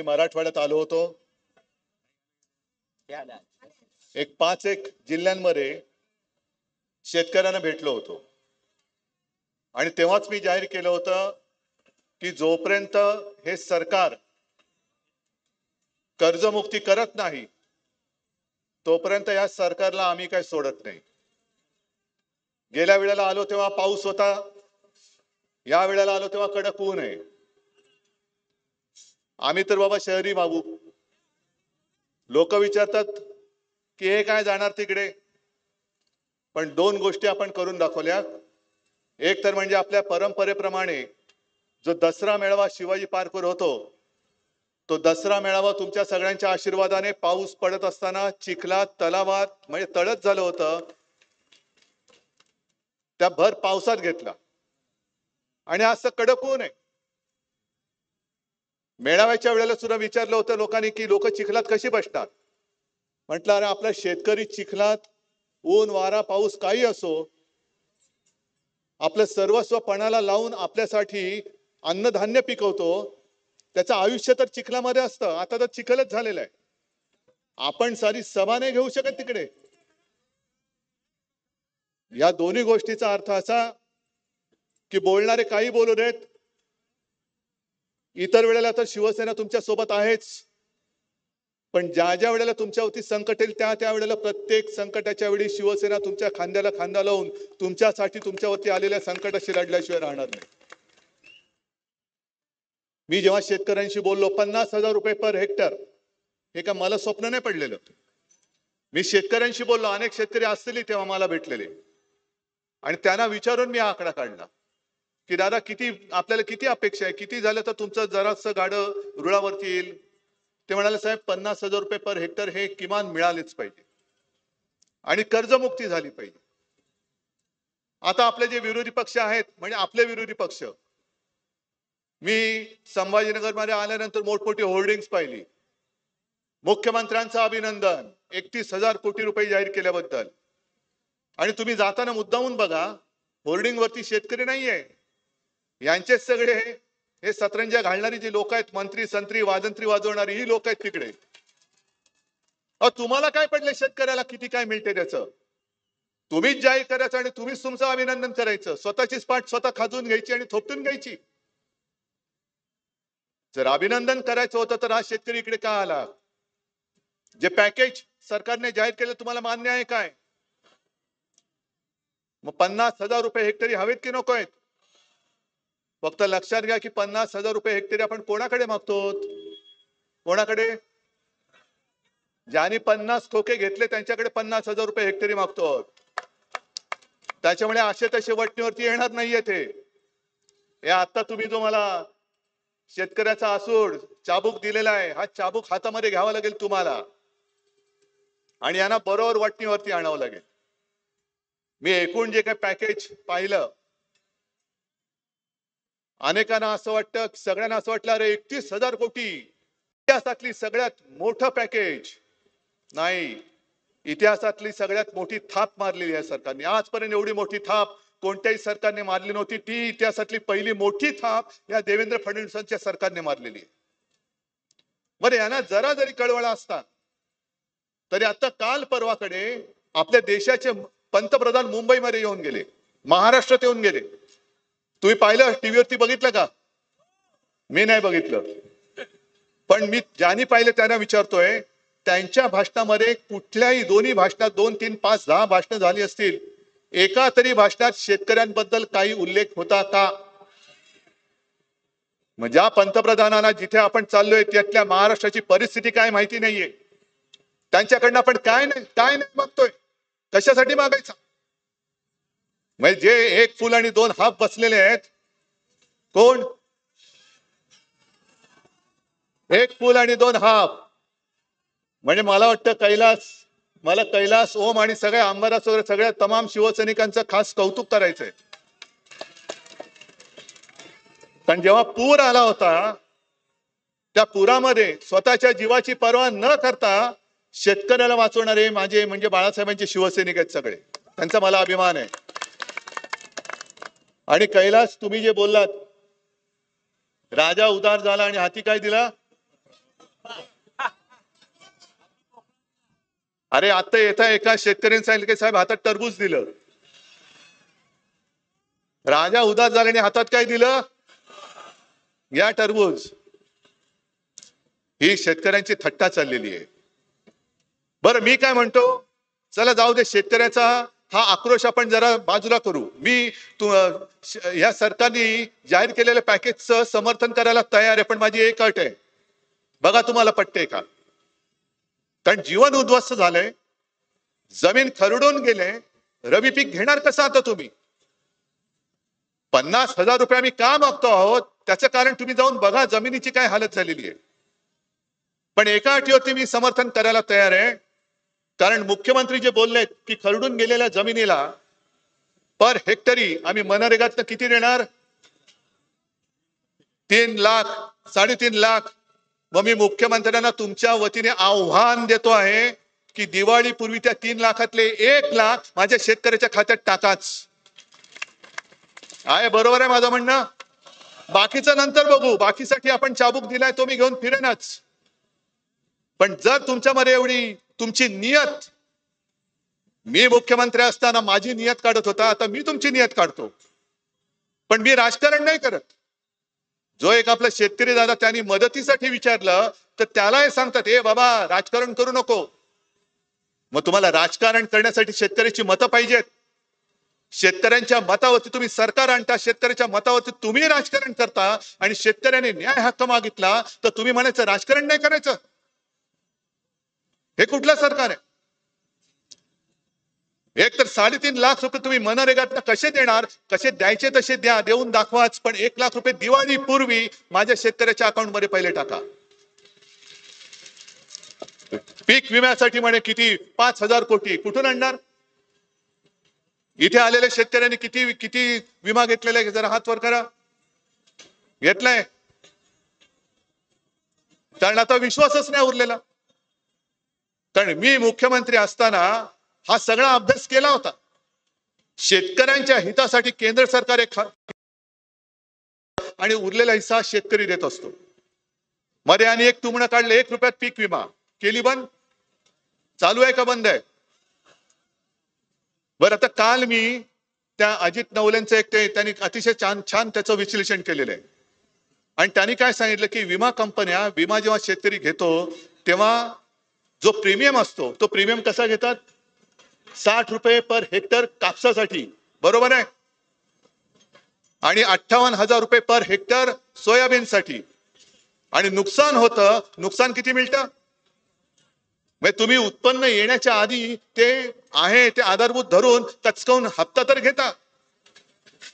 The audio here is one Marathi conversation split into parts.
मराठवाड्यात आलो होतो। एक 5 जिल्ह्यांमध्ये शेतकऱ्यांना भेटलो होतो आणि तेव्हाच मी जाहीर केलं होतं की जोपर्यंत हे सरकार कर्जमुक्ती करत नाही तोपर्यंत या सरकारला आम्ही काही सोडत नाही। गेल्या वेळेला आलो तेव्हा पाऊस होता, या वेळेला आलो तेव्हा कडक ऊन आहे। आम्ही तर बाबा शहरी बाबू, लोक विचारतात की हे काय जाणार तिकडे, पण 2 गोष्टी आपण करून दाखवल्या। एक तर म्हणजे आपल्या परंपरेप्रमाणे जो दसरा मेळावा शिवाजी पार्कवर होतो, तो दसरा मेळावा तुमच्या सगळ्यांच्या आशीर्वादाने पाऊस पडत असताना चिखलात तलावात म्हणजे तळत झालं होतं, त्या भर पावसात घेतला आणि असं कडक ऊन आहे। मेळाव्याच्या वेळेला सुद्धा विचारलं होतं लोकांनी की लोक चिखलात कशी बसणार। म्हटलं अरे आपला शेतकरी चिखलात ऊन वारा पाऊस काही असो आपलं सर्वस्व पणाला लावून आपल्यासाठी अन्नधान्य पिकवतो, त्याचं आयुष्य तर चिखलामध्ये असतं। आता तर चिखलच झालेलं आहे, आपण सारी सभा नाही घेऊ शकत तिकडे। या दोन्ही गोष्टीचा अर्थ असा की बोलणारे काही बोलू देत, इतर वेळेला तर शिवसेना तुमच्या सोबत आहेच, पण ज्या ज्या वेळेला तुमच्यावरती संकट येईल त्या वेळेला प्रत्येक संकटाच्या वेळी शिवसेना तुमच्या खांद्याला खांदा लावून तुमच्यासाठी तुमच्यावरती आलेल्या संकटाशी लढल्याशिवाय राहणार नाही। मी जेव्हा शेतकऱ्यांशी बोललो 50,000 रुपये पर हेक्टर, हे का मला स्वप्न नाही पडलेलं। मी शेतकऱ्यांशी बोललो, अनेक शेतकरी असतील तेव्हा मला भेटलेले, आणि त्यांना विचारून मी आकडा काढला की दादा किती आपल्याला किती अपेक्षा आहे, किती झालं तर तुमचं जरासं गाडं रुळावरती येईल। ते म्हणाले साहेब 50,000 रुपये पर हेक्टर हे किमान मिळालेच पाहिजे आणि कर्जमुक्ती झाली पाहिजे। आता आपले जे विरोधी पक्ष आहेत, म्हणजे आपले विरोधी पक्ष, मी संभाजीनगर मध्ये आल्यानंतर मोठमोठी होर्डिंग्स पाहिली, मुख्यमंत्र्यांचं अभिनंदन 31,000 कोटी रुपये जाहीर केल्याबद्दल। आणि तुम्ही जाताना मुद्दामून बघा, होर्डिंग वरती शेतकरी नाहीये, यांचेच सगळे हे सतरंजा घालणारी जी लोक आहेत, मंत्री संत्री वाजंत्री वाजवणारी ही लोक आहेत तिकडे। तुम्हाला काय पडले शेतकऱ्याला किती काय मिळते त्याचं, तुम्हीच जाहीर करायचं आणि तुम्हीच तुमचं अभिनंदन करायचं, स्वतःचीच पाठ स्वतः खाजून घ्यायची आणि थोपटून घ्यायची। जर अभिनंदन करायचं होतं तर हा शेतकरी इकडे का आला? जे पॅकेज सरकारने जाहीर केलं तुम्हाला मान्य आहे काय? मग 50,000 रुपये हेक्टरी हवेत की नको आहेत? फक्त लक्षात घ्या की 50,000 रुपये हेक्टरी आपण कोणाकडे मागतो? कोणाकडे? ज्यांनी 50 खोके घेतले त्यांच्याकडे 50,000 रुपये हेक्टरी मागतो। त्याच्यामुळे असे तसे वटणीवरती येणार नाहीये ते। हे आता तुम्ही जो मला शेतकऱ्याचा असूड चाबूक दिलेला आहे, हा चाबूक हातामध्ये घ्यावा लागेल तुम्हाला आणि यांना बरोबर वटणीवरती आणावं लागेल। मी एकूण जे काही पॅकेज पाहिलं, अनेकांना असं वाटतं, सगळ्यांना असं वाटलं अरे 31,000 कोटी इतिहासातली सगळ्यात मोठं पॅकेज। नाही, इतिहासातली सगळ्यात मोठी थाप मारलेली आहे सरकारने। आजपर्यंत एवढी मोठी थाप कोणत्याही सरकारने मारली नव्हती, ती इतिहासातली पहिली मोठी थाप या देवेंद्र फडणवीसांच्या सरकारने मारलेली आहे। बरं, यांना जरा जरी कळवळा असता तरी आता काल परवाकडे आपल्या देशाचे पंतप्रधान मुंबईमध्ये येऊन गेले, महाराष्ट्रात येऊन गेले। तुम्ही पाहिलं, टीव्हीवरती बघितलं का? मी नाही बघितलं, पण मी ज्यांनी पाहिलं त्यांना विचारतोय, त्यांच्या भाषणामध्ये कुठल्याही दोन्ही भाषणात 2, 3, 5, 10 भाषणं झाली असतील, एका तरी भाषणात शेतकऱ्यांबद्दल काही उल्लेख होता का? म्हणजे ज्या पंतप्रधानांना जिथे आपण चाललोय त्यातल्या महाराष्ट्राची परिस्थिती काय माहिती नाहीये, त्यांच्याकडनं आपण काय नाही मागतोय, कशासाठी मागायचं? म्हणजे जे एक फुल आणि 2 हाफ बसलेले आहेत, कोण? एक फुल आणि 2 हाफ। म्हणजे मला वाटतं मला कैलास ओम आणि सगळ्या आमदारांसह सगळ्या तमाम शिवसैनिकांचं खास कौतुक करायचंय। पण जेव्हा पूर आला होता, त्या पुरामध्ये स्वतःच्या जीवाची पर्वा न करता शेतकऱ्याला वाचवणारे माझे म्हणजे बाळासाहेबांचे शिवसैनिक आहेत सगळे, त्यांचा मला अभिमान आहे। आणि कैलास, तुम्ही जे बोललात, राजा उदार झाला आणि हाती काय दिला? अरे आता येता एका शेतकऱ्याने सांगितलं की साहेब हातात टरबूज दिलं. राजा उदास झाल्याने हातात काय दिलं? या टरबूज. ही शेतकऱ्यांची थट्टा चाललेली आहे. बरं मी काय म्हणतो, चला जाऊ दे, शेतकऱ्याचा हा आक्रोश आपण जरा बाजूला करू. मी या सरकारने जाहीर केलेल्या पॅकेजचं समर्थन करायला तयार आहे, पण माझी एक अट आहे. बघा तुम्हाला पटते का? कारण जीवन उद्ध्वस्त झालंय, जमीन खरडून गेले, रबी पीक घेणार कसं आता तुम्ही? 50,000 रुपये आम्ही का मागतो आहोत त्याचं कारण तुम्ही जाऊन बघा, जमिनीची काय हालत झालेली आहे. पण एका अटीवरती मी समर्थन करायला तयार आहे, कारण मुख्यमंत्री जे बोललेत की खरडून गेलेल्या जमिनीला पर हेक्टरी आम्ही मनरेगातनं किती देणार? 3 लाख, 3.5 लाख. मग मी मुख्यमंत्र्यांना तुमच्या वतीने आव्हान देतो आहे की दिवाळीपूर्वी त्या 3 लाखातले 1 लाख माझ्या शेतकऱ्याच्या खात्यात टाकाच. आहे बरोबर आहे माझं म्हणणं? बाकीचं नंतर बघू, बाकीसाठी आपण चाबूक दिलाय तो मी घेऊन फिरेनच. पण जर तुमच्यामध्ये एवढी तुमची नियत, मी मुख्यमंत्री असताना माझी नियत काढत होता, आता मी तुमची नियत काढतो. पण मी राजकारण नाही करत. जो एक आपला शेतकरी दादा त्यांनी मदतीसाठी विचारलं तर त्याला हे सांगतात, ए बाबा राजकारण करू नको. मग तुम्हाला राजकारण करण्यासाठी शेतकऱ्याची मतं पाहिजेत. शेतकऱ्यांच्या मतावरती तुम्ही सरकार आणता, शेतकऱ्याच्या मतावरती तुम्ही राजकारण करता, आणि शेतकऱ्याने न्याय हक्क मागितला तर तुम्ही म्हणायचं राजकारण नाही करायचं. हे कुठलं सरकार आहे? एक तर 3.5 लाख रुपये तुम्ही मनरेगातनं कसे देणार? कसे द्यायचे तसे द्या, देऊन दाखवाच, पण 1 लाख रुपये दिवाळी पूर्वी माझ्या शेतकऱ्याच्या अकाउंट मध्ये पहिले टाका. पीक विम्यासाठी म्हणे किती 5,000 कोटी कुठून आणणार? इथे आलेल्या शेतकऱ्यांनी किती किती विमा घेतलेला आहे? जरा हात वर करा. घेतलाय? कारण आता विश्वासच नाही उरलेला. कारण मी मुख्यमंत्री असताना हा सगळा अभ्यास केला होता. शेतकऱ्यांच्या हितासाठी केंद्र सरकार एक आणि उरलेला हिस्सा शेतकरी देत असतो. मध्ये आणि एक तुमणं काढले, 1 रुपयात पीक विमा केली बंद. चालू आहे का बंद आहे? बरं आता काल मी त्या अजित नवलेंचं एक त्यांनी अतिशय छान त्याचं विश्लेषण केलेलं आहे. आणि त्यांनी काय सांगितलं की विमा कंपन्या विमा जेव्हा शेतकरी घेतो तेव्हा जो प्रीमियम असतो तो प्रीमियम कसा घेतात? 60 रुपये पर हेक्टर कापसासाठी, बरोबर आहे, आणि 58,000 रुपये पर हेक्टर सोयाबीनसाठी. आणि नुकसान होतं, नुकसान किती मिळतं? म्हणजे तुम्ही उत्पन्न येण्याच्या आधी ते आहे ते आधारभूत धरून कचकावून हप्ता तर घेता,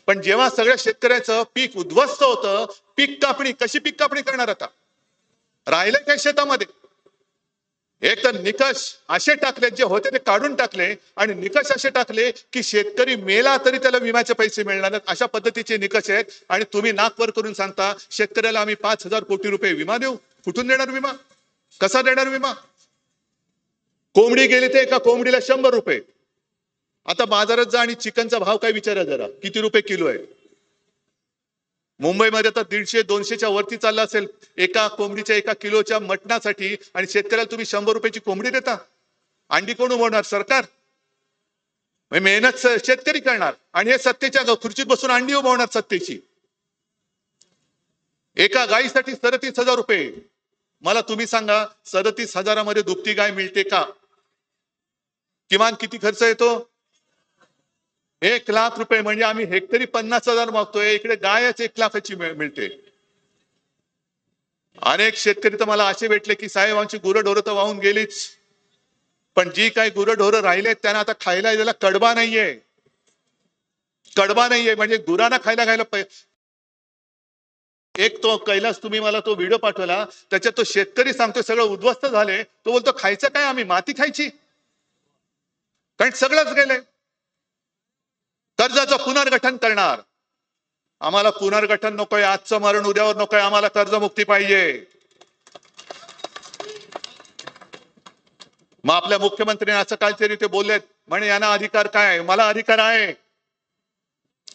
पण जेव्हा सगळ्या शेतकऱ्याचं पीक उद्ध्वस्त होतं, पीक कापणी कशी पीक कापणी करणार? आता राहिले काय शेतामध्ये? एक तर निकष असे टाकले, जे होते ते काढून टाकले, आणि निकष असे टाकले की शेतकरी मेला तरी त्याला विम्याचे पैसे मिळणार नाहीत, अशा पद्धतीचे निकष आहेत. आणि तुम्ही नाक वर करून सांगता शेतकऱ्याला आम्ही 5,000 कोटी रुपये विमा देऊ. कुठून देणार विमा? कसा देणार विमा? कोंबडी गेली तर एका कोंबडीला 100 रुपये. आता बाजारात जा आणि चिकनचा भाव काय विचारा जरा, किती रुपये किलो आहे? मुंबईमध्ये तर 150-200च्या वरती चालला असेल एका कोंबडीच्या, एका किलोच्या मटणासाठी, आणि शेतकऱ्याला तुम्ही 100 रुपयाची कोंबडी देता. अंडी कोण उभवणार? सरकार. मेहनत शेतकरी करणार, आणि हे सत्तेच्या खुर्चीत बसून अंडी उभवणार सत्तेची. एका गायीसाठी 37,000 रुपये. मला तुम्ही सांगा 37,000 मध्ये दुभती गाय मिळते का? किमान किती खर्च येतो? 1 लाख रुपये. म्हणजे आम्ही हेक्टरी 50,000 मागतोय, इकडे गायच 1 लाखाची मिळते. अनेक शेतकरी तर मला असे भेटले की साहेब आमची गुरंढोरं तर वाहून गेलीच, पण जी काही गुरंढोरं राहिलेत त्यांना आता खायला यायला कडबा नाहीये. कडबा नाहीये म्हणजे गुरांना खायला एक तो कैलास तुम्ही मला तो व्हिडिओ पाठवला, त्याच्यात तो शेतकरी सांगतोय सगळं उद्ध्वस्त झाले. तो बोलतो खायचं काय? आम्ही माती खायची, कारण सगळंच गेलंय. कर्जाचं पुनर्गठन करणार. आम्हाला पुनर्गठन नकोय, आजचं मरण उद्यावर नकोय, आम्हाला कर्जमुक्ती पाहिजे. मग आपल्या मुख्यमंत्र्यांनी असं काहीतरी ते बोललेत म्हणे यांना अधिकार काय? मला अधिकार आहे,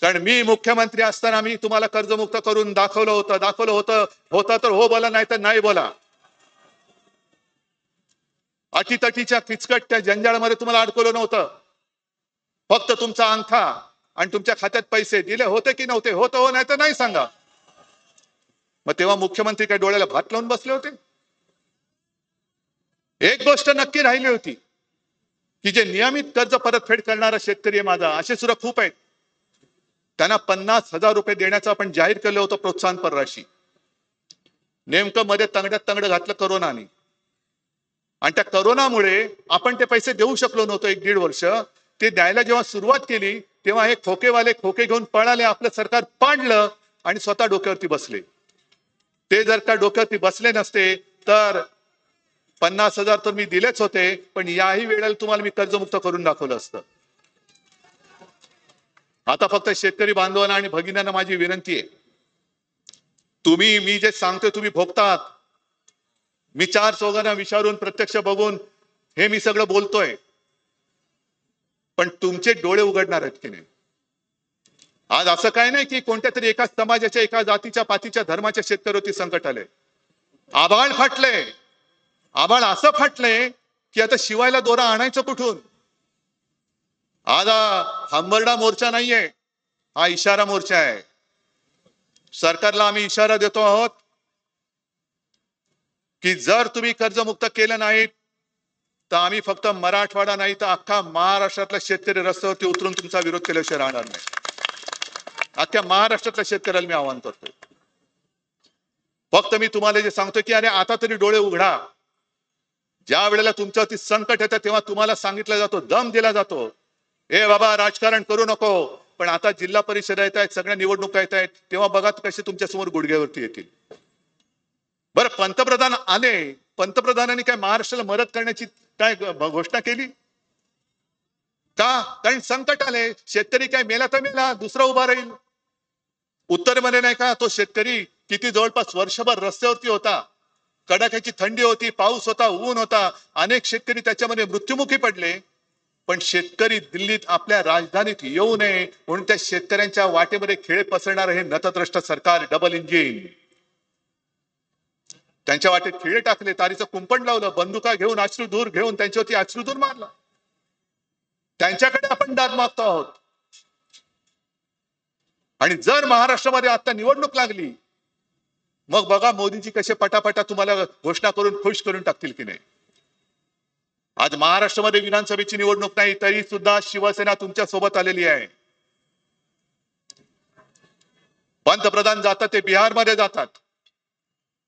कारण मी मुख्यमंत्री असताना मी तुम्हाला कर्जमुक्त करून दाखवलं होतं. होतं तर हो बोला, नाही तर नाही बोला. अटीतटीच्या किचकट त्या जंजाळामध्ये तुम्हाला अडकवलं नव्हतं. फक्त तुमचा अंगठा आणि तुमच्या खात्यात पैसे दिले होते की नव्हते, होतं हो नाही तर नाही सांगा. मग तेव्हा मुख्यमंत्री काय डोळ्याला भात लावून बसले होते? एक गोष्ट नक्की राहिली होती की जे नियमित कर्ज परतफेड करणारा शेतकरी आहे माझा, असे सुद्धा खूप आहेत. त्यांना 50,000 रुपये देण्याचं आपण जाहीर केलं होतं प्रोत्साहनपर राशी. नेमकं मध्ये तंगड्यात तंगड घातलं करोनाने, आणि त्या करोनामुळे आपण ते पैसे देऊ शकलो नव्हतो 1-1.5 वर्ष. ते द्यायला जेव्हा सुरुवात केली तेव्हा हे खोकेवाले खोके घेऊन पळाले, आपलं सरकार पाडलं आणि स्वतः डोक्यावरती बसले. ते जर का डोक्यावरती बसले नसते तर 50,000 तर मी दिलेच होते, पण याही वेळेला तुम्हाला मी कर्जमुक्त करून दाखवलं असतं. आता फक्त शेतकरी बांधवांना आणि भगिनींना माझी विनंती आहे, तुम्ही मी जे सांगतोय तुम्ही भोगतात. मी 4 चौघांना विचारून प्रत्यक्ष बघून हे मी सगळं बोलतोय, पण तुमचे डोळे उघडणार आहेत की नाही? आज असं काय नाही की कोणत्या तरी एका समाजाच्या, एका जातीच्या, पातीच्या, धर्माच्या शेतकऱ्यावरती संकट आले. आभाळ फाटले. आभाळ असं फाटले की आता शिवायला दोरा आणायचं कुठून? आज हा हंबरडा मोर्चा नाहीये, हा इशारा मोर्चा आहे. सरकारला आम्ही इशारा देतो आहोत की जर तुम्ही कर्जमुक्त केलं नाहीत तर आम्ही फक्त मराठवाडा नाही तर अख्खा महाराष्ट्रातला शेतकरी रस्त्यावरती उतरून तुमचा विरोध केल्याशिवाय राहणार नाही. अख्ख्या महाराष्ट्रातल्या शेतकऱ्याला मी आवाहन करतोय. फक्त मी तुम्हाला जे सांगतोय की अरे आता तरी डोळे उघडा. ज्या वेळेला तुमच्यावरती संकट येतं तेव्हा तुम्हाला सांगितलं जातो, दम दिला जातो, ए बाबा राजकारण करू नको. पण आता जिल्हा परिषद येत आहेत, सगळ्या निवडणुका येत आहेत, तेव्हा बघा कसे तुमच्या समोर गुडघ्यावरती येतील. बरं, पंतप्रधान आले, पंतप्रधानांनी काय महाराष्ट्राला मदत करण्याची काय घोषणा केली का? कारण संकट आले. शेतकरी काय मेला तर मेला, दुसरा उभा राहील. उत्तरेमध्ये नाही का तो शेतकरी किती जवळपास वर्षभर रस्त्यावरती होता, कडाक्याची थंडी होती, पाऊस होता, ऊन होता, अनेक शेतकरी त्याच्यामध्ये मृत्युमुखी पडले. पण शेतकरी दिल्लीत आपल्या राजधानीत येऊ नये म्हणून त्या शेतकऱ्यांच्या वाटेमध्ये खेळ पसरणार हे नतद्रष्ट सरकार, डबल इंजिन, त्यांच्या वाटेत खिळे टाकले, तारीचं कुंपण लावलं, बंदुका घेऊन, अश्रुधूर घेऊन त्यांच्यावरती अश्रुधूर मारला. त्यांच्याकडे आपण दाद मागतो आहोत. आणि जर महाराष्ट्रामध्ये आता निवडणूक लागली मग बघा मोदीजी कसे पटापटा तुम्हाला घोषणा करून खुश करून टाकतील की नाही. आज महाराष्ट्रामध्ये विधानसभेची निवडणूक नाही तरी सुद्धा शिवसेना तुमच्या सोबत आलेली आहे. पंतप्रधान जातात ते बिहारमध्ये जातात.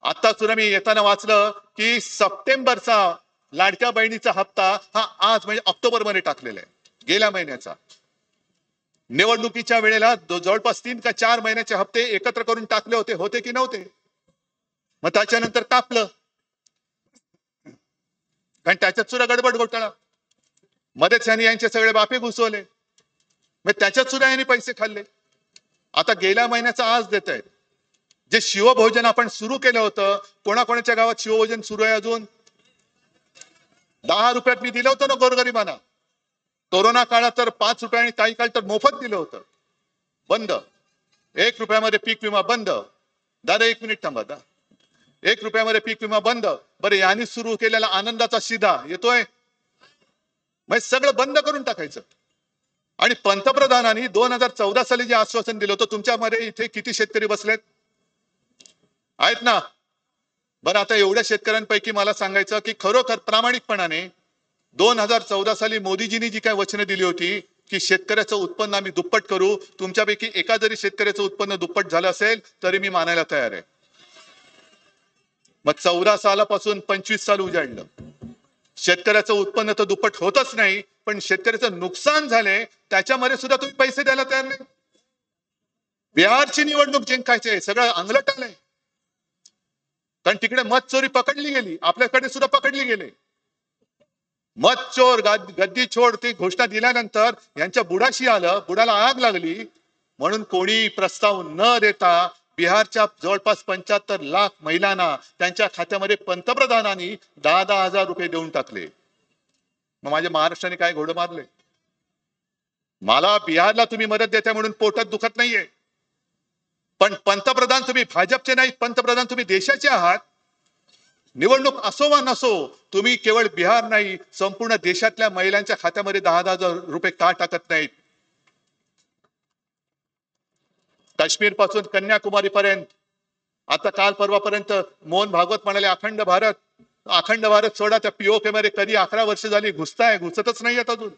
आता सुद्धा मी येताना वाचलं की सप्टेंबरचा लाडक्या बहिणीचा हप्ता हा आज म्हणजे ऑक्टोबर मध्ये टाकलेला आहे, गेल्या महिन्याचा. निवडणुकीच्या वेळेला जवळपास 3 का 4 महिन्याचे हप्ते एकत्र करून टाकले होते की नव्हते? मग त्याच्यानंतर कापलं, कारण त्याच्यात सुद्धा गडबड घोटाळा, मध्येच यांनी यांचे सगळे बापे घुसवले, मग त्याच्यात सुद्धा यांनी पैसे खाल्ले. आता गेल्या महिन्याचा आज देत आहेत. जे शिवभोजन आपण सुरू केलं होतं, कोणाकोणाच्या गावात शिवभोजन सुरू आहे अजून? 10 रुपयात मी दिलं होतं ना गोरगरिबांना. कोरोना काळात तर 5 रुपये आणि काही काळ तर मोफत दिलं होतं. बंद. 1 रुपयामध्ये पीक विमा बंद. दादा 1 मिनिट थांबा. 1 रुपयामध्ये पीक विमा बंद. बरं, यांनी सुरू केलेला आनंदाचा शिधा येतोय, मग सगळं बंद करून टाकायचं. आणि पंतप्रधानांनी 2014 साली जे आश्वासन दिलं होतं, तुमच्यामध्ये इथे किती शेतकरी बसलेत आहेत ना? बरं, आता एवढ्या शेतकऱ्यांपैकी मला सांगायचं की खरोखर प्रामाणिकपणाने 2014 साली मोदीजींनी जी काय वचनं दिली होती की शेतकऱ्याचं उत्पन्न आम्ही दुप्पट करू, तुमच्यापैकी एका जरी शेतकऱ्याचं उत्पन्न दुप्पट झालं असेल तरी मी मानायला तयार आहे. मग 14 सालापासून 25 साल उजाडलं. शेतकऱ्याचं उत्पन्न तर दुप्पट होतच नाही, पण शेतकऱ्याचं नुकसान झाले त्याच्यामध्ये सुद्धा तुम्ही पैसे द्यायला तयार नाही. बिहारची निवडणूक जिंकायची, सगळं अंगलट आलंय, कारण तिकडे मत चोरी पकडली गेली, आपल्याकडे सुद्धा पकडली गेले. मत चोर गद्दी छोड ती घोषणा दिल्यानंतर यांच्या बुडाशी आलं, बुडाला आग लागली, म्हणून कोणी प्रस्ताव न देता बिहारच्या जवळपास 75 लाख महिलांना त्यांच्या खात्यामध्ये पंतप्रधानांनी 10-10 हजार रुपये देऊन टाकले. मग माझ्या महाराष्ट्राने काय घोडं मारले? मला बिहारला तुम्ही मदत देता म्हणून पोटात दुखत नाहीये, पण पंतप्रधान तुम्ही भाजपचे नाही, पंतप्रधान तुम्ही देशाचे आहात. निवडणूक असो वा नसो, तुम्ही केवळ बिहार नाही संपूर्ण देशातल्या महिलांच्या खात्यामध्ये 10,000 रुपये का टाकत नाहीत? काश्मीर पासून कन्याकुमारी पर्यंत, आता काल परवापर्यंत मोहन भागवत म्हणाले अखंड भारत सोडा, त्या पीओके मध्ये कधी 11 वर्ष झाली घुसतच नाहीयेत अजून.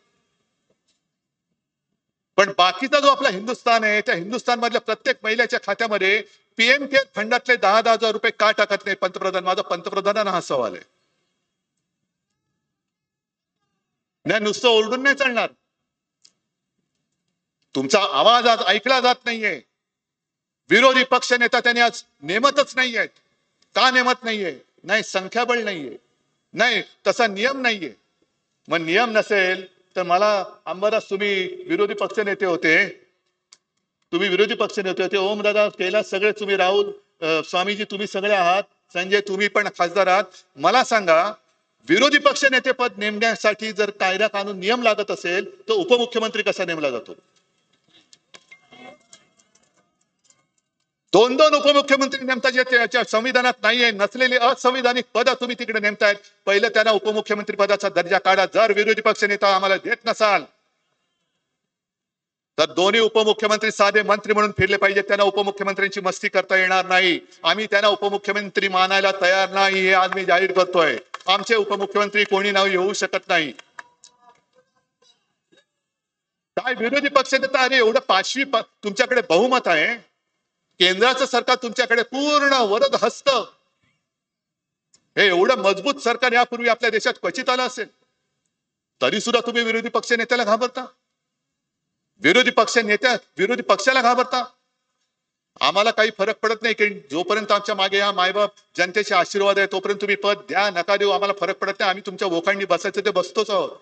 पण बाकीचा जो आपला हिंदुस्थान आहे, त्या हिंदुस्थान मधल्या प्रत्येक महिलेच्या खात्यामध्ये पीएम केअर फंडातले 10,000 रुपये का टाकत नाही पंतप्रधान? माझा पंतप्रधानांना हा सवाल आहे. नाही, नुसतं ओरडून नाही चालणार. तुमचा आवाज आज ऐकला जात नाहीये. विरोधी पक्ष नेता त्यांनी आज नेमतच नाहीयेत. का नेमत नाहीये? नाही संख्याबळ नाहीये, नाही तसा नियम नाहीये. मग नियम नसेल तर मला अंबादास, तुम्ही विरोधी पक्ष नेते होते, ओमदादा कैलास सगळे तुम्ही, राहुल स्वामीजी तुम्ही सगळे आहात, संजय तुम्ही पण खासदार आहात. मला सांगा, विरोधी पक्ष नेते पद नेमण्यासाठी जर कायदा कानून नियम लागत असेल तर उपमुख्यमंत्री कसा नेमला जातो? 2-2 उपमुख्यमंत्री नेमता, जे त्याच्या संविधानात नाहीये. नसलेली असंविधानिक पद तुम्ही तिकडे नेमतायत. पहिलं त्यांना उपमुख्यमंत्री पदाचा दर्जा काढा. जर विरोधी पक्ष नेता आम्हाला देत नसाल तर दोन्ही उपमुख्यमंत्री साधे मंत्री म्हणून फिरले पाहिजे. त्यांना उपमुख्यमंत्र्यांची मस्ती करता येणार नाही. आम्ही त्यांना उपमुख्यमंत्री मानायला तयार नाही, हे आज मी जाहीर करतोय. आमचे उपमुख्यमंत्री कोणी नाव येऊ शकत नाही. काय विरोधी पक्ष नेता? अरे एवढं पाचवी तुमच्याकडे बहुमत आहे, केंद्राचं सरकार तुमच्याकडे पूर्ण वरद हस्त, हे एवढं मजबूत सरकार यापूर्वी आपल्या देशात क्वचित आलं असेल, तरी सुद्धा तुम्ही विरोधी पक्ष नेत्याला घाबरता, विरोधी पक्षाला घाबरता. आम्हाला काही फरक पडत नाही की जोपर्यंत आमच्या मागे या मायबाप जनतेचे आशीर्वाद आहे तोपर्यंत तुम्ही पद द्या नका देऊ, आम्हाला फरक पडत नाही. आम्ही तुमच्या वोखांडी बसायचं ते बसतोच आहोत.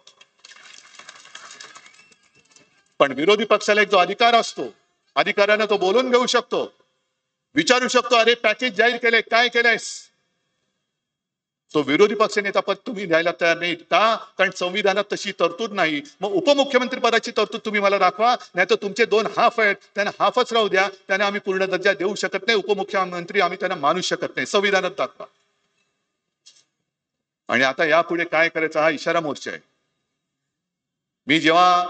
पण विरोधी पक्षाला एक जो अधिकार असतो, अधिकाराने तो बोलून घेऊ शकतो, विचारू शकतो, अरे पॅकेज जाहीर केले, काय केलंयस? तो विरोधी पक्ष नेता पद तुम्ही द्यायला तयार नाही का? कारण संविधानात तशी तरतूद नाही. मग उपमुख्यमंत्री पदाची तरतूद तुम्ही मला दाखवा, नाही तर तुमचे 2 हाफ आहेत, त्यांना हाफच राहू द्या. त्यांना आम्ही पूर्ण दर्जा देऊ शकत नाही, उपमुख्यमंत्री आम्ही त्यांना मानू शकत नाही. संविधानात दाखवा. आणि आता यापुढे काय करायचं हा इशारा मोर्चा आहे. मी जेव्हा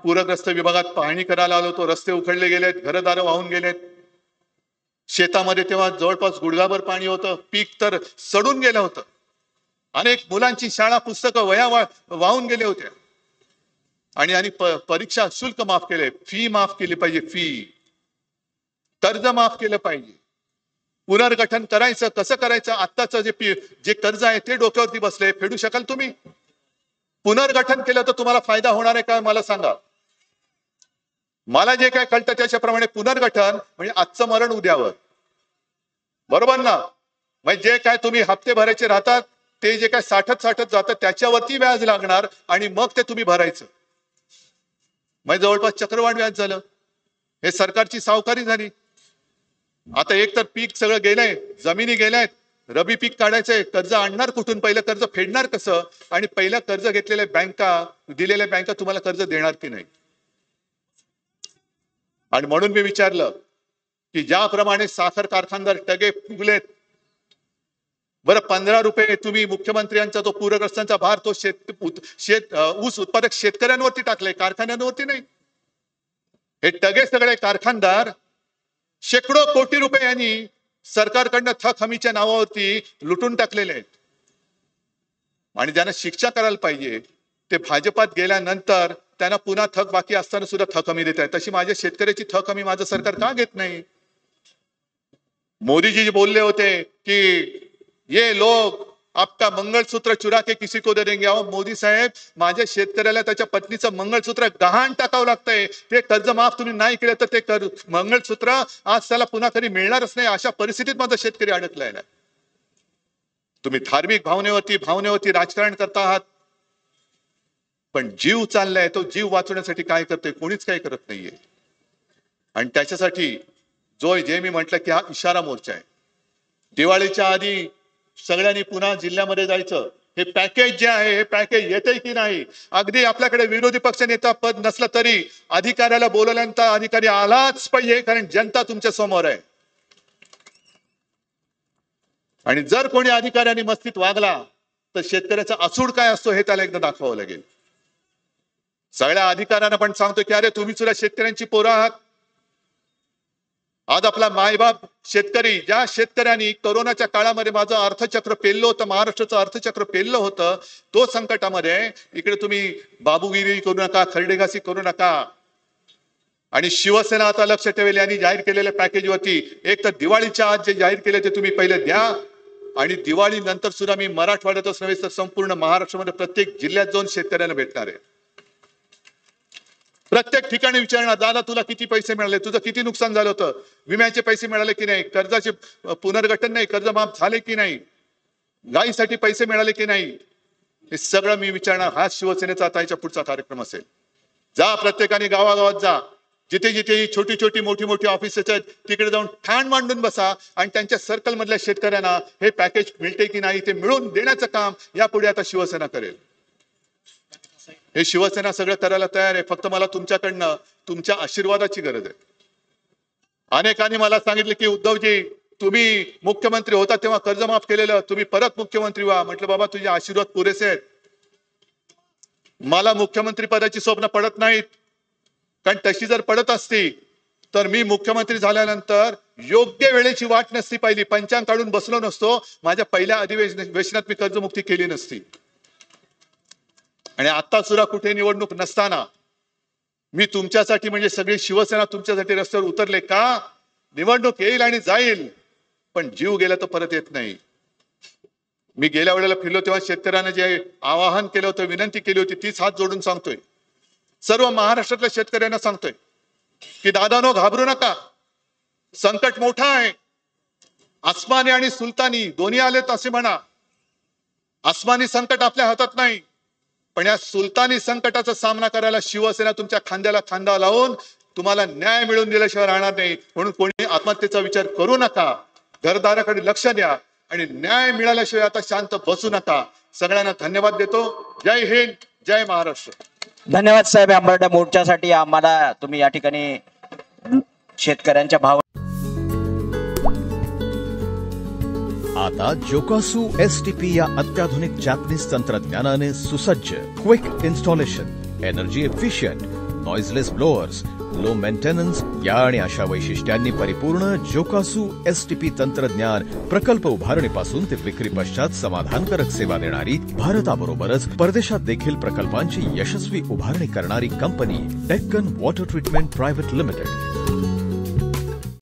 पूरग्रस्त विभागात पाहणी करायला आलो, तो रस्ते उखडले गेलेत, घरदारं वाहून गेलेत. शेतामध्ये तेव्हा जवळपास गुडघाभर पाणी होतं, पीक तर सडून गेलं होतं. अनेक मुलांची शाळा, पुस्तकं, वह्या वाहून गेले होते. आणि परीक्षा शुल्क माफ केले, फी माफ केली पाहिजे, फी, कर्ज माफ केलं पाहिजे. पुनर्गठन करायचं, कसं करायचं? आत्ताचं जे कर्ज आहे ते डोक्यावरती बसले, फेडू शकाल तुम्ही? पुनर्गठन केलं तर तुम्हाला फायदा होणार आहे का मला सांगा. मला जे काय कळतं त्याच्याप्रमाणे पुनर्गठन म्हणजे आजचं मरण उद्यावर, बरोबर ना? म्हणजे जे काय तुम्ही हप्ते भरायचे राहतात ते जे काय साठत जातं त्याच्यावरती व्याज लागणार आणि मग ते तुम्ही भरायचं. म्हणजे जवळपास चक्रवाढ व्याज झालं. हे सरकारची सावकारी झाली. आता एक तर पीक सगळं गेलंय, जमिनी गेल्यात, रबी पीक काढायचंय, कर्ज आणणार कुठून, पहिलं कर्ज फेडणार कसं, आणि पहिलं कर्ज घेतलेल्या बँका, दिलेल्या बँका तुम्हाला कर्ज देणार की नाही. आणि म्हणून मी विचारलं की ज्याप्रमाणे साखर कारखानदार टगे फुगलेत, बरं 15 रुपये तुम्ही मुख्यमंत्र्यांचा तो पूरग्रस्तांचा भार तो ऊस उत्पादक शेतकऱ्यांवरती टाकलाय, कारखान्यांवरती नाही. हे टगे सगळे कारखानदार शेकडो कोटी रुपये यांनी सरकारकडनं थक हमीच्या नावावरती लुटून टाकलेले आहेत. आणि ज्यांना शिक्षा करायला पाहिजे ते भाजपात गेल्यानंतर त्यांना पुन्हा थक बाकी असताना सुद्धा थक हमी देत आहे. तशी माझ्या शेतकऱ्याची थक हमी माझं सरकार का घेत नाही? मोदीजी बोलले होते की ये लोग आपका मंगलसूत्र चुरा के किसी को दे देंगे. अहो मोदी साहेब, माझ्या शेतकऱ्याला त्याच्या पत्नीचं मंगळसूत्र गहाण टाकावं लागतंय. ते कर्ज माफ तुम्ही नाही केलं तर ते मंगळसूत्र आज त्याला पुन्हा कधी मिळणारच नाही. अशा परिस्थितीत माझा शेतकरी अडकलाय. तुम्ही धार्मिक भावनेवरती राजकारण करता आहात, पण जीव चाललाय, तो जीव वाचवण्यासाठी काय करतोय? कोणीच काय करत नाहीये. आणि त्याच्यासाठी जे मी म्हटलं की हा इशारा मोर्चा आहे. दिवाळीच्या आधी सगळ्यांनी पुन्हा जिल्ह्यामध्ये जायचं. हे पॅकेज जे आहे हे पॅकेज येते की नाही? अगदी आपल्याकडे विरोधी पक्ष नेता पद नसलं तरी अधिकाऱ्याला बोलवल्यानंतर अधिकारी आलाच पाहिजे, कारण जनता तुमच्या समोर आहे. आणि जर कोणी अधिकाऱ्यांनी मस्तीत वागला तर शेतकऱ्याचा असूड काय असतो हे त्याला एकदा दाखवावं लागेल. सगळ्या अधिकाऱ्यांना पण सांगतो की अरे तुम्ही सुद्धा शेतकऱ्यांची पोरं आहात. आज आपला मायबाप शेतकरी, ज्या शेतकऱ्यांनी कोरोनाच्या काळामध्ये माझं अर्थचक्र पेललं होतं, महाराष्ट्राचं अर्थचक्र पेललं होतं, तो संकटामध्ये इकडे तुम्ही बाबूगिरी करू नका, खरडेगासी करू नका. आणि शिवसेना आता लक्ष ठेवेल यांनी जाहीर केलेल्या पॅकेजवरती एक तर दिवाळीच्या आज जे जाहीर केले ते तुम्ही पहिले द्या, आणि दिवाळी नंतर सुद्धा मी मराठवाड्यातच नव्हे तर संपूर्ण महाराष्ट्रामध्ये प्रत्येक जिल्ह्यात जाऊन शेतकऱ्यांना भेटणार आहे. प्रत्येक ठिकाणी विचारणार, दादा तुला किती पैसे मिळाले, तुझं किती नुकसान झालं होतं, विम्याचे पैसे मिळाले की नाही, कर्जाचे पुनर्गठन नाही, कर्ज माफ झाले की नाही, गायीसाठी पैसे मिळाले की नाही, हे सगळं मी विचारणार. हा शिवसेनेचा आता याच्या पुढचा कार्यक्रम असेल. जा प्रत्येकाने गावागावात जा, जिथे जिथे छोटी छोटी मोठी मोठी ऑफिसेस आहेत तिकडे जाऊन ठाण मांडून बसा आणि त्यांच्या सर्कल मधल्या शेतकऱ्यांना हे पॅकेज मिळते की नाही ते मिळवून देण्याचं काम यापुढे आता शिवसेना करेल. हे शिवसेना सगळं करायला तयार आहे. फक्त मला तुमच्याकडनं तुमच्या आशीर्वादाची गरज आहे. अनेकांनी मला सांगितलं की उद्धवजी तुम्ही मुख्यमंत्री होता तेव्हा कर्ज माफ केलेलं, तुम्ही परत मुख्यमंत्री व्हा. म्हटलं बाबा तुझे आशीर्वाद पुरेसे आहेत. मला मुख्यमंत्री पदाची स्वप्न पडत नाहीत, कारण तशी जर पडत असती तर मी मुख्यमंत्री झाल्यानंतर योग्य वेळेची वाट नसती पाहिली, पंचांग काढून बसलो नसतो, माझ्या पहिल्या अधिवेशनात मी कर्जमुक्ती केली नसती. आणि आता सुद्धा कुठे निवडणूक नसताना मी तुमच्यासाठी म्हणजे सगळी शिवसेना तुमच्यासाठी रस्त्यावर उतरले का? निवडणूक येईल आणि जाईल, पण जीव गेला तर परत येत नाही. मी गेल्या वेळेला फिरलो तेव्हा शेतकऱ्यांना जे आवाहन केलं होतं, विनंती केली होती, तीच हात जोडून सांगतोय. सर्व महाराष्ट्रातल्या शेतकऱ्यांना सांगतोय की दादानो घाबरू नका, संकट मोठा आहे. आसमानी आणि सुलतानी दोन्ही आलेत असे म्हणा. आसमानी संकट आपल्या हातात नाही, पण या सुलतानी संकटाचा सामना करायला शिवसेना तुमच्या खांद्याला खांदा लावून तुम्हाला न्याय मिळवून दिल्याशिवाय राहणार नाही. म्हणून कोणी आत्महत्येचा विचार करू नका, घरदाराकडे लक्ष द्या आणि न्याय मिळाल्याशिवाय आता शांत बसू नका. सगळ्यांना धन्यवाद देतो. जय हिंद, जय महाराष्ट्र. धन्यवाद साहेब. आंबरडा मोर्चासाठी आम्हाला तुम्ही या ठिकाणी शेतकऱ्यांच्या भाव. आता जोकासू STP या अत्याधुनिक जॅपनीज तंत्रज्ञानाने सुसज्ज, quick installation, energy efficient, noiseless blowers, low maintenance या आणि अशा वैशिष्ट्यांनी परिपूर्ण जोकासू STP तंत्रज्ञान प्रकल्प उभारणीपासून ते विक्री पश्चात समाधानकारक सेवा देणारी, भारताबरोबरच परदेशात देखील प्रकल्पांची यशस्वी उभारणी करणारी company Deccan water treatment private limited.